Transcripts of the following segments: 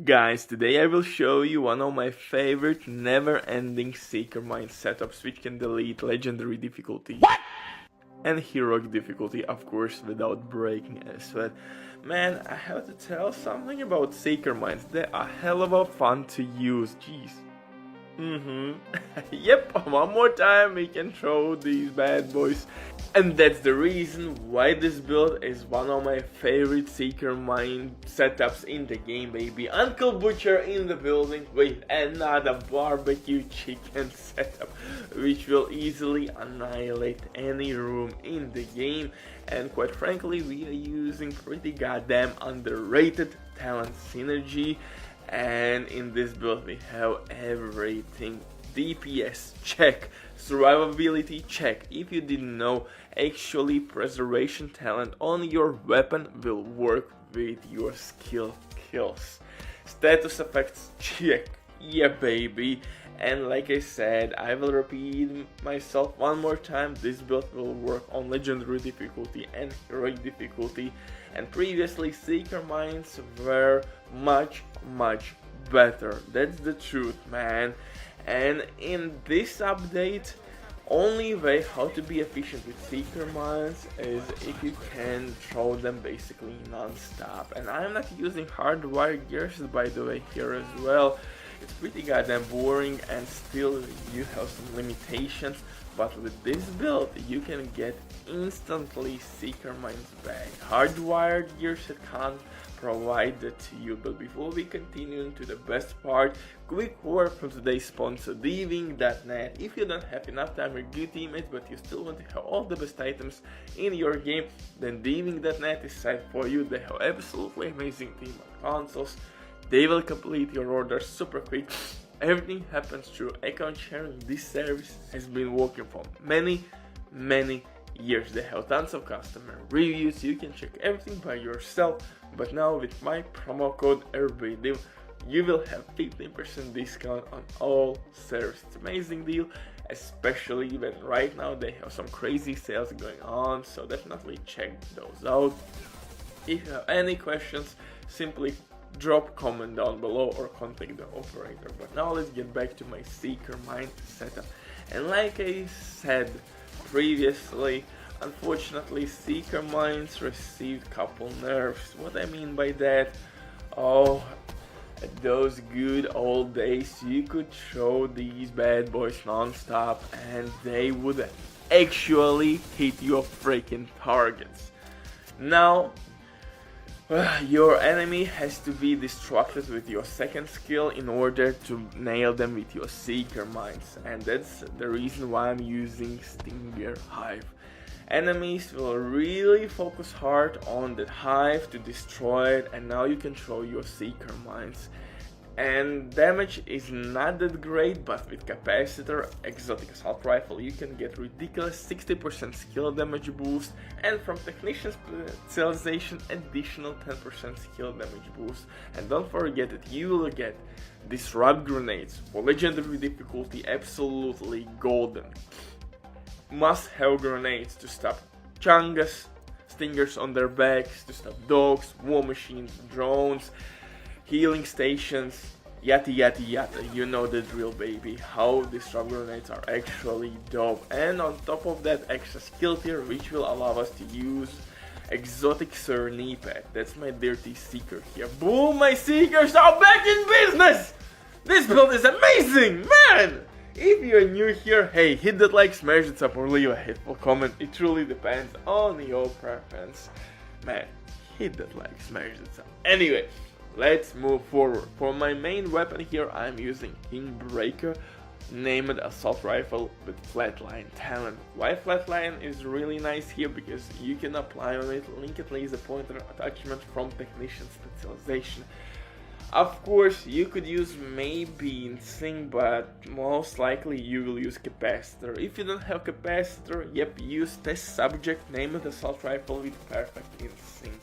Guys, today I will show you one of my favorite never-ending Seeker Mine setups which can delete legendary difficulty. What? And heroic difficulty, of course, without breaking a sweat. Man, I have to tell something about Seeker Mines. They are hell of a fun to use, jeez. Yep, one more time we can throw these bad boys. And that's the reason why this build is one of my favorite Seeker Mine setups in the game, baby. Uncle Butcher in the building with another barbecue chicken setup, which will easily annihilate any room in the game. And quite frankly, we are using pretty goddamn underrated talent synergy. And in this build we have everything. DPS check, survivability check. If you didn't know, actually preservation talent on your weapon will work with your skill kills. Status effects check, yeah baby. And like I said, I will repeat myself one more time, this build will work on legendary difficulty and heroic difficulty, and previously Seeker Mines were much better. That's the truth, man. And in this update, only way how to be efficient with Seeker Mines is if you can throw them basically non-stop. And I'm not using hardwired gears, by the way, here as well. It's pretty goddamn boring and still you have some limitations, but with this build you can get instantly Seeker Mines back. Hardwired gears can't provide that to you. But before we continue into the best part, quick word from today's sponsor, Diving.net. If you don't have enough time with good teammates but you still want to have all the best items in your game, then Diving.net is site for you. They have absolutely amazing team of consoles. They will complete your order super quick. Everything happens through account sharing. This service has been working for many years. They have tons of customer reviews. You can check everything by yourself. But now with my promo code RBDIV, you will have 15% discount on all service. It's an amazing deal, especially when right now they have some crazy sales going on. So definitely check those out. If you have any questions, simply drop comment down below or contact the operator. But now let's get back to my Seeker Mine setup. And like I said previously, unfortunately Seeker Mines received couple nerfs. What I mean by that, oh, at those good old days you could throw these bad boys non-stop and they would actually hit your freaking targets. Now your enemy has to be distracted with your second skill in order to nail them with your Seeker Mines, and that's the reason why I'm using Stinger Hive. Enemies will really focus hard on that hive to destroy it, and now you can throw your Seeker Mines. And damage is not that great, but with capacitor, exotic assault rifle, you can get ridiculous 60% skill damage boost, and from technician specialization, additional 10% skill damage boost. And don't forget that you will get disrupt grenades for legendary difficulty, absolutely golden. Must have grenades to stop chungas, stingers on their backs, to stop dogs, war machines, drones, healing stations, yada. You know the drill, baby. How disrupt grenades are actually dope. And on top of that, extra skill tier, which will allow us to use exotic Sir knee pad. That's my dirty Seeker here. Boom, my Seekers are back in business! This build is amazing, man! If you're new here, hey, hit that like, smash it up, or leave a hateful comment. It truly depends on your preference. Man, hit that like, smash it up. Anyway, let's move forward. For my main weapon here, I'm using King Breaker, named assault rifle with flatline talent. Why flatline is really nice here? Because you can apply on it linked laser pointer attachment from technician specialization. Of course, you could use maybe Insync, but most likely you will use capacitor. If you don't have capacitor, yep, use test subject named assault rifle with perfect Insync.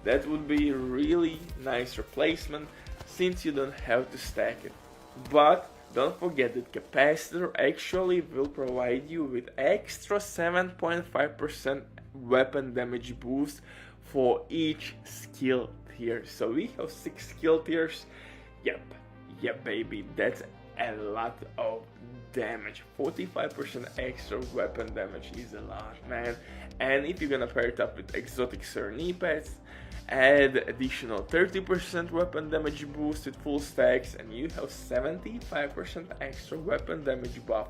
That would be a really nice replacement since you don't have to stack it. But don't forget that capacitor actually will provide you with extra 7.5% weapon damage boost for each skill tiers. So we have 6 skill tiers. Yep baby, that's a lot of damage. 45% extra weapon damage is a lot, man. And if you're gonna pair it up with exotic Sawyers knee pads, add additional 30% weapon damage boost with full stacks, and you have 75% extra weapon damage buff.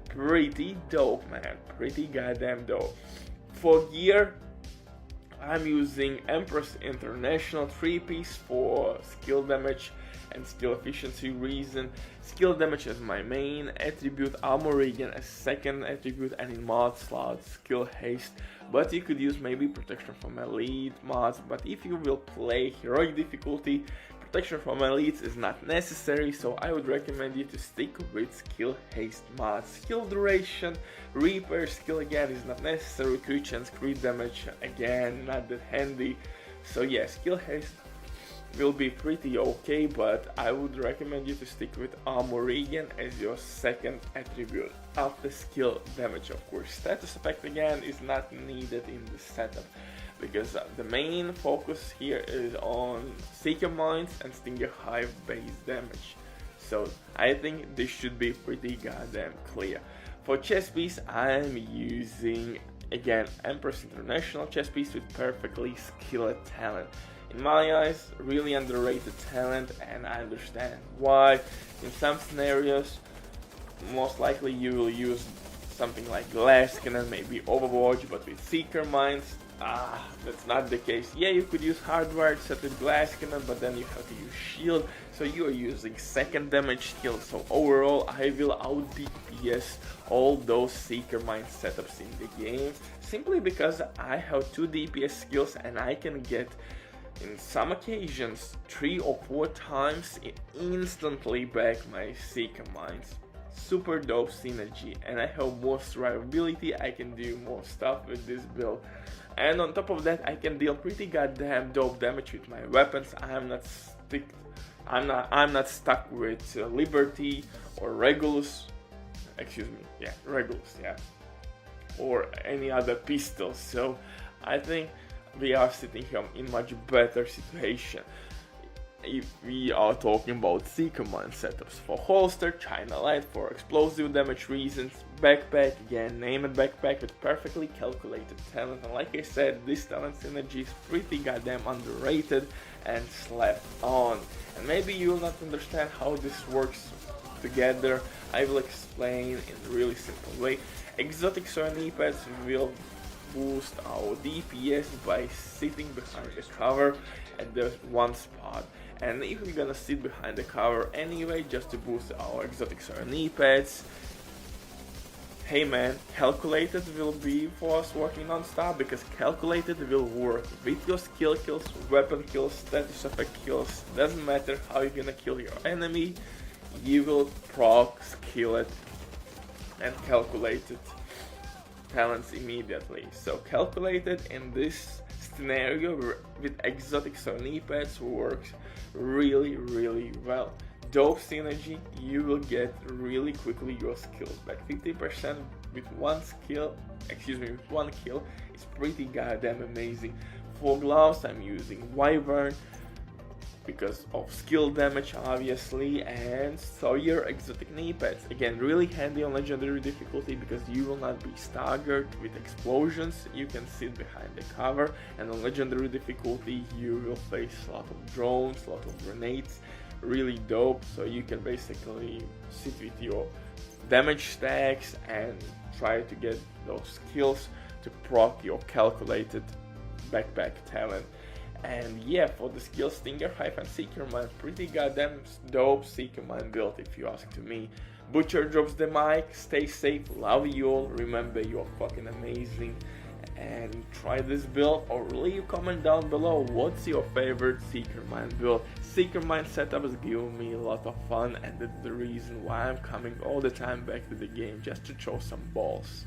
Pretty dope, man. Pretty goddamn dope. For gear, I'm using Empress International 3-piece for skill damage and skill efficiency reason. Skill damage as my main attribute, armor regen as second attribute, and in mod slots skill haste. But you could use maybe protection from elite mods, but if you will play heroic difficulty, protection from elites is not necessary, so I would recommend you to stick with skill haste mods. Skill duration, repair skill again is not necessary, crit chance, crit damage again not that handy. So yeah, skill haste will be pretty okay, but I would recommend you to stick with armor regen as your second attribute after skill damage. Of course, status effect again is not needed in this setup, because the main focus here is on Seeker Mines and Stinger Hive base damage. So I think this should be pretty goddamn clear. For chest piece, I'm using again Empress International chest piece with perfectly skilled talent. In my eyes, really underrated talent, and I understand why. In some scenarios, most likely you will use something like Glass Cannon, maybe Overwatch, but with Seeker Mines, that's not the case. Yeah, you could use Hardwired set with Glass Cannon, but then you have to use Shield, so you are using second damage skill. So overall, I will out DPS all those Seeker Mine setups in the game, simply because I have 2 DPS skills and I can get, in some occasions, 3 or 4 times instantly back my Seeker Mines. Super dope synergy, and I have more survivability. I can do more stuff with this build, and on top of that I can deal pretty goddamn dope damage with my weapons. I'm not stuck with Liberty or Regulus, or any other pistols. So I think we are sitting here in much better situation. If we are talking about Seeker Mine setups, for holster, China Light for explosive damage reasons, backpack, again name it backpack with perfectly calculated talent, and like I said, this talent synergy is pretty goddamn underrated and slept on. And maybe you will not understand how this works together. I will explain in a really simple way. Exotic Sawyers knee pads will boost our DPS by sitting behind the cover at the one spot, and if we're gonna sit behind the cover anyway just to boost our exotic Sawyers knee pads, hey man, calculated will be for us working non-stop, because calculated will work with your skill kills, weapon kills, status effect kills. Doesn't matter how you're gonna kill your enemy, you will proc, skill it, and calculated talents immediately. So calculated in this scenario with exotic Sawyers knee pads works really well. Dope synergy, you will get really quickly your skills back. 50% with one kill is pretty goddamn amazing. For gloves, I'm using Wyvern because of skill damage obviously, and Sawyers exotic knee pads, again really handy on legendary difficulty because you will not be staggered with explosions, you can sit behind the cover, and on legendary difficulty you will face a lot of drones, a lot of grenades. Really dope, so you can basically sit with your damage stacks and try to get those skills to proc your calculated backpack talent. And yeah, for the skills, Stinger Hive and Seeker Mine, pretty goddamn dope Seeker Mine build if you ask to me. Butcher drops the mic, stay safe, love you all, remember you're fucking amazing, and try this build or leave a comment down below what's your favorite Seeker Mine build. Seeker Mine setups give me a lot of fun, and that's the reason why I'm coming all the time back to the game, just to throw some balls.